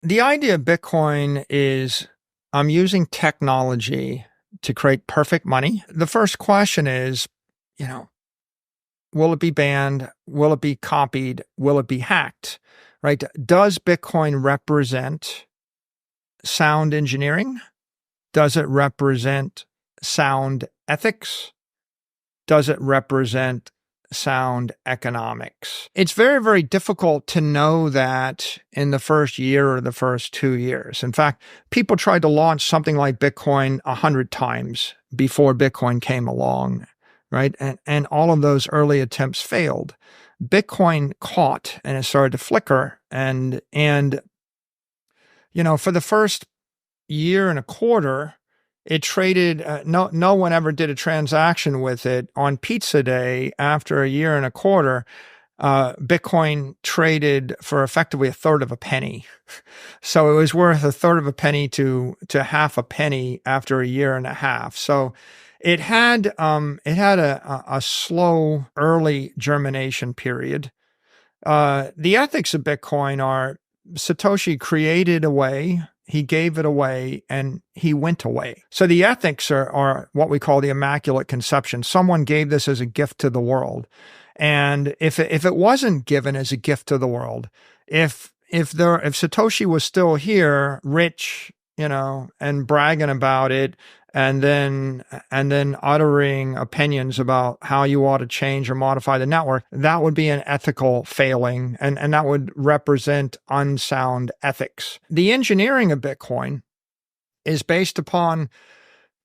The idea of Bitcoin is I'm using technology to create perfect money. The first question is, you know, will it be banned? Will it be copied? Will it be hacked? Right? Does Bitcoin represent sound engineering? Does it represent sound ethics? Does it represent sound economics? It's very, very difficult to know that in the first year or the first 2 years. In fact, people tried to launch something like Bitcoin 100 times before Bitcoin came along, right? And all of those early attempts failed. Bitcoin caught and it started to flicker. And for the first year and a quarter, it traded. No one ever did a transaction with it on Pizza Day. After a year and a quarter, Bitcoin traded for effectively a third of a penny. So it was worth a third of a penny to half a penny after a year and a half. So it had a slow early germination period. The ethics of Bitcoin are Satoshi created a way, he gave it away, and he went away. So the ethics are what we call the Immaculate Conception. Someone gave this as a gift to the world. And if it wasn't given as a gift to the world, if Satoshi was still here, rich, and bragging about it, and then uttering opinions about how you ought to change or modify the network, that would be an ethical failing, and that would represent unsound ethics. The engineering of Bitcoin is based upon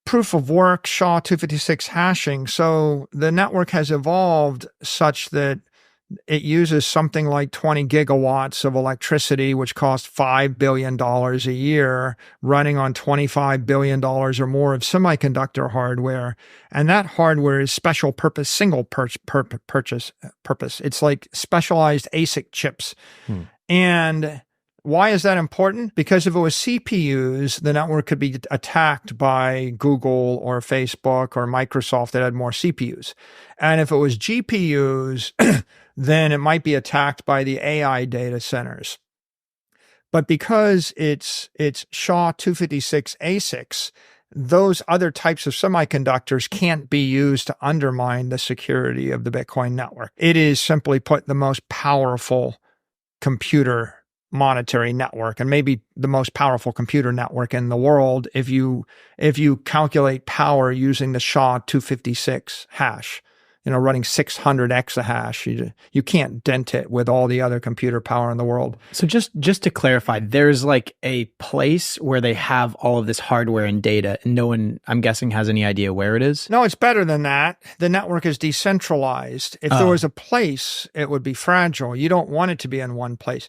proof of work, SHA-256 hashing. So the network has evolved such that it uses something like 20 gigawatts of electricity, which costs $5 billion a year, running on $25 billion or more of semiconductor hardware. And that hardware is special purpose, single purpose. It's like specialized ASIC chips. And why is that important? Because if it was CPUs, the network could be attacked by Google or Facebook or Microsoft that had more CPUs. And if it was GPUs, then it might be attacked by the AI data centers. But because it's SHA-256 ASICs, those other types of semiconductors can't be used to undermine the security of the Bitcoin network. It is, simply put, the most powerful computer monetary network, and maybe the most powerful computer network in the world if you calculate power using the SHA-256 hash, running 600 exahash. You can't dent it with all the other computer power in the world. So just to clarify, there's like a place where they have all of this hardware and data, and no one, I'm guessing, has any idea where it is? No, it's better than that. The network is decentralized. If there was a place, it would be fragile. You don't want it to be in one place.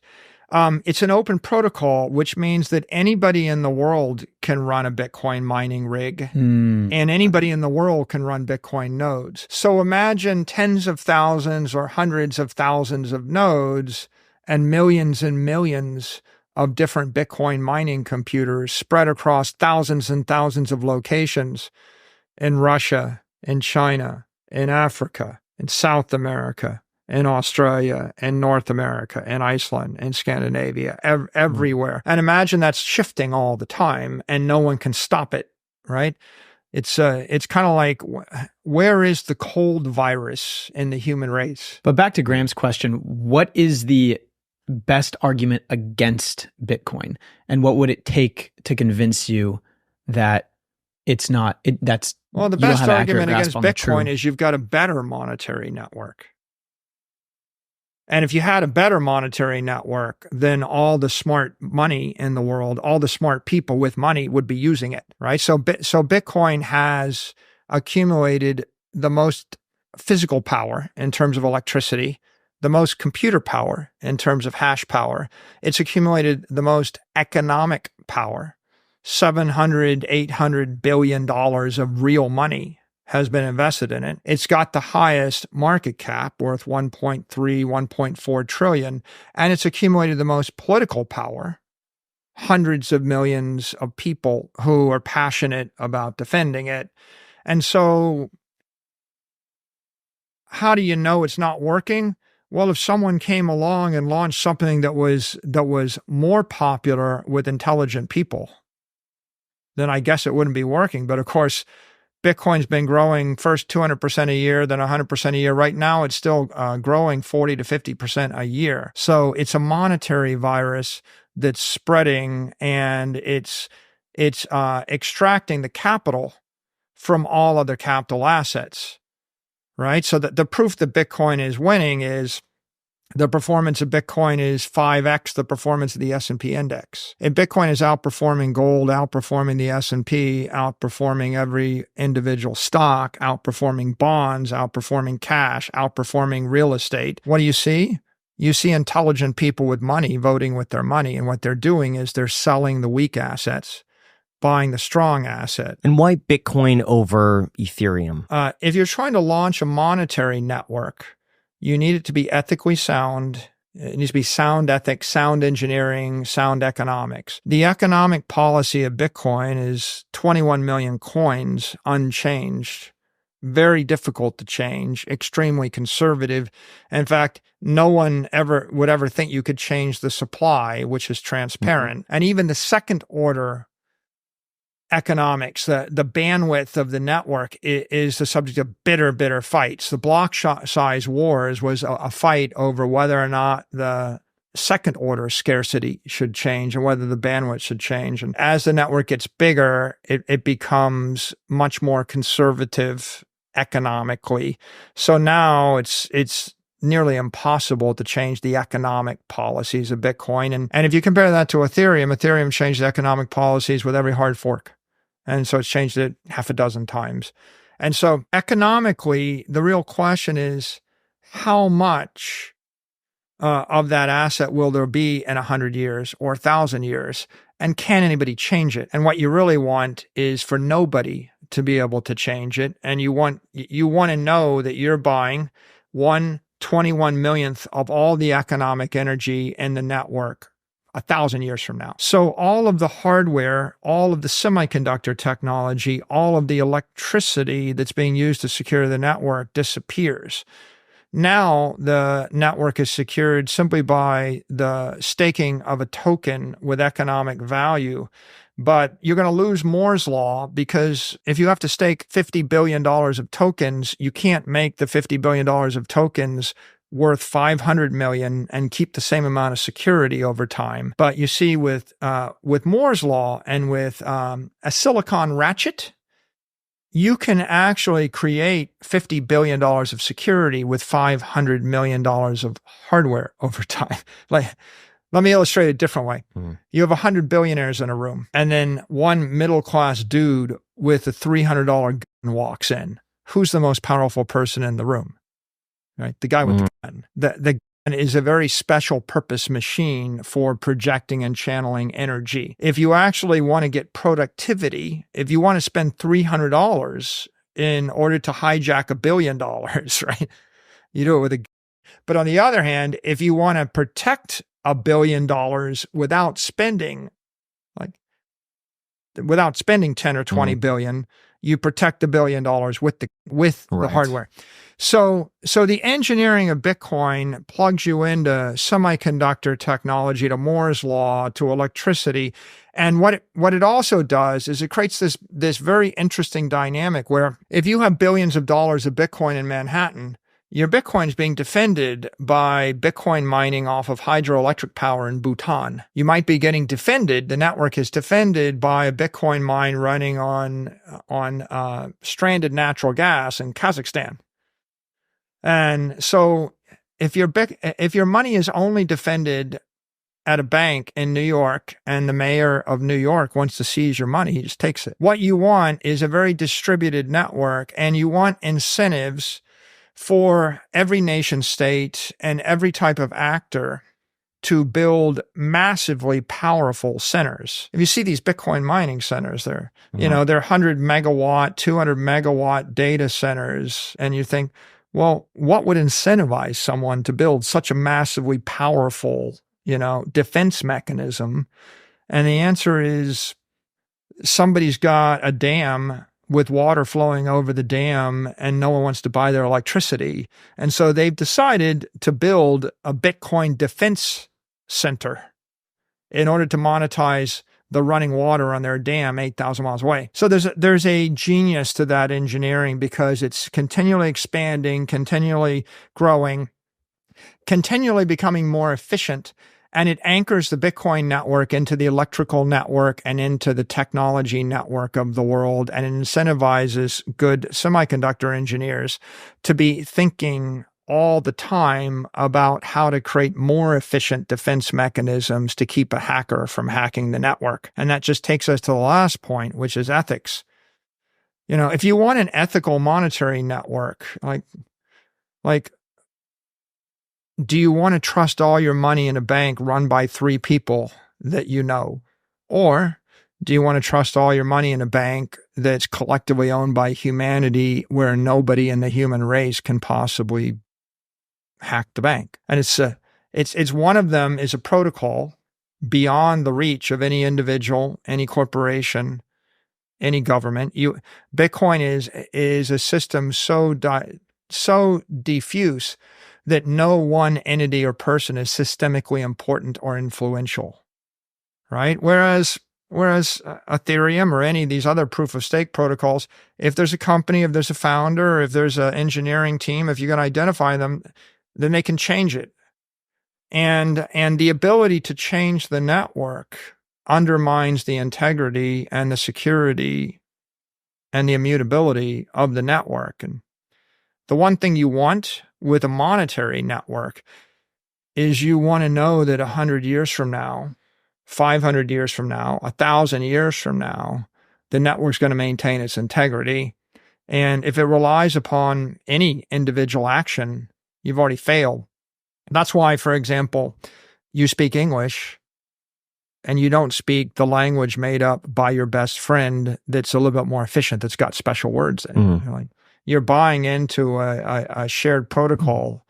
It's an open protocol, which means that anybody in the world can run a Bitcoin mining rig, and anybody in the world can run Bitcoin nodes. So imagine tens of thousands or hundreds of thousands of nodes and millions of different Bitcoin mining computers spread across thousands and thousands of locations in Russia, in China, in Africa, in South America, in Australia, in North America, in Iceland, in Scandinavia, everywhere. And imagine that's shifting all the time and no one can stop it, right? It's kind of like, where is the cold virus in the human race? But back to Graham's question, what is the best argument against Bitcoin? And what would it take to convince you that it's not, well, the best argument against Bitcoin is you've got a better monetary network. And if you had a better monetary network, then all the smart money in the world, all the smart people with money would be using it, right? So Bitcoin has accumulated the most physical power in terms of electricity, the most computer power in terms of hash power. It's accumulated the most economic power, $700, $800 billion of real money has been invested in it. It's got the highest market cap, worth 1.3, 1.4 trillion, and it's accumulated the most political power, hundreds of millions of people who are passionate about defending it. And so how do you know it's not working? Well, if someone came along and launched something that was more popular with intelligent people, then I guess it wouldn't be working. But of course, Bitcoin's been growing first 200% a year, then 100% a year. Right now, it's still growing 40 to 50% a year. So it's a monetary virus that's spreading, and it's extracting the capital from all other capital assets, right? So the proof that Bitcoin is winning is the performance of Bitcoin is 5x the performance of the S&P index. And Bitcoin is outperforming gold, outperforming the S&P, outperforming every individual stock, outperforming bonds, outperforming cash, outperforming real estate. What do you see? You see intelligent people with money voting with their money. And what they're doing is they're selling the weak assets, buying the strong asset. And why Bitcoin over Ethereum? If you're trying to launch a monetary network, you need it to be ethically sound. It needs to be sound ethics, sound engineering, sound economics. The economic policy of Bitcoin is 21 million coins unchanged. Very difficult to change, extremely conservative. In fact, no one would ever think you could change the supply, which is transparent. And even the second order economics, the bandwidth of the network is the subject of bitter fights. The block size wars was a fight over whether or not the second order scarcity should change and whether the bandwidth should change. And as the network gets bigger, it becomes much more conservative economically. So now it's nearly impossible to change the economic policies of Bitcoin. And if you compare that to Ethereum changed the economic policies with every hard fork. And so it's changed it half a dozen times. And so economically, the real question is how much of that asset will there be in 100 years or 1,000 years? And can anybody change it? And what you really want is for nobody to be able to change it. And you want to know that you're buying 1/21 millionth of all the economic energy in the network 1,000 years from now. So all of the hardware, all of the semiconductor technology, all of the electricity that's being used to secure the network disappears. Now the network is secured simply by the staking of a token with economic value. But you're going to lose Moore's law, because if you have to stake $50 billion of tokens, you can't make the $50 billion of tokens worth 500 million and keep the same amount of security over time. But you see with Moore's law and with a silicon ratchet, you can actually create $50 billion of security with $500 million of hardware over time. Like, let me illustrate it a different way. You have 100 billionaires in a room, and then one middle-class dude with a $300 gun walks in. Who's the most powerful person in the room? Right? The guy with the gun. The gun is a very special purpose machine for projecting and channeling energy. If you actually want to get productivity, if you want to spend $300 in order to hijack $1 billion, right? You do it with a gun. But on the other hand, if you want to protect $1 billion without spending 10 or 20 billion, you protect $1 billion with the hardware. So the engineering of Bitcoin plugs you into semiconductor technology, to Moore's law, to electricity. And what it also does is it creates this very interesting dynamic where if you have billions of dollars of Bitcoin in Manhattan, your Bitcoin is being defended by Bitcoin mining off of hydroelectric power in Bhutan. You might be getting defended. The network is defended by a Bitcoin mine running on stranded natural gas in Kazakhstan. And so if your money is only defended at a bank in New York and the mayor of New York wants to seize your money, he just takes it. What you want is a very distributed network, and you want incentives for every nation state and every type of actor to build massively powerful centers. If you see these Bitcoin mining centers, they're 100 megawatt, 200 megawatt data centers, and you think, well, what would incentivize someone to build such a massively powerful, defense mechanism? And the answer is somebody's got a dam with water flowing over the dam and no one wants to buy their electricity. And so they've decided to build a Bitcoin defense center in order to monetize the running water on their dam 8,000 miles away. So there's a genius to that engineering because it's continually expanding, continually growing, continually becoming more efficient. And it anchors the Bitcoin network into the electrical network and into the technology network of the world. And it incentivizes good semiconductor engineers to be thinking all the time about how to create more efficient defense mechanisms to keep a hacker from hacking the network. And that just takes us to the last point, which is ethics. If you want an ethical monetary network, like, do you want to trust all your money in a bank run by 3 people that you know? Or do you want to trust all your money in a bank that's collectively owned by humanity where nobody in the human race can possibly hack the bank? And it's one of them is a protocol beyond the reach of any individual, any corporation, any government. Bitcoin is a system so diffuse that no one entity or person is systemically important or influential, right? Whereas Ethereum or any of these other proof of stake protocols, if there's a company, if there's a founder, if there's an engineering team, if you can identify them, then they can change it. And the ability to change the network undermines the integrity and the security and the immutability of the network. And the one thing you want with a monetary network is you want to know that 100 years from now, 500 years from now, 1,000 years from now, the network's going to maintain its integrity. And if it relies upon any individual action, you've already failed. That's why, for example, you speak English and you don't speak the language made up by your best friend that's a little bit more efficient, that's got special words in it. You're buying into a shared protocol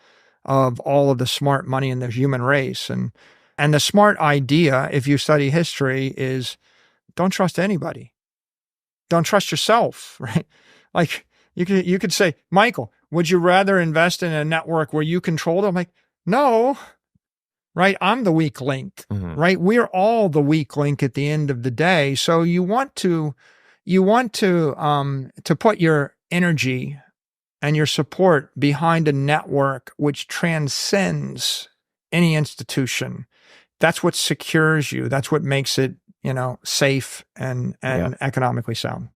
of all of the smart money in the human race. And the smart idea, if you study history, is don't trust anybody. Don't trust yourself, right? Like you could say, Michael, would you rather invest in a network where you control them? Like, no, right? I'm the weak link, right? We're all the weak link at the end of the day. So you want to put your energy and your support behind a network which transcends any institution. That's what secures you. That's what makes it, safe and economically sound.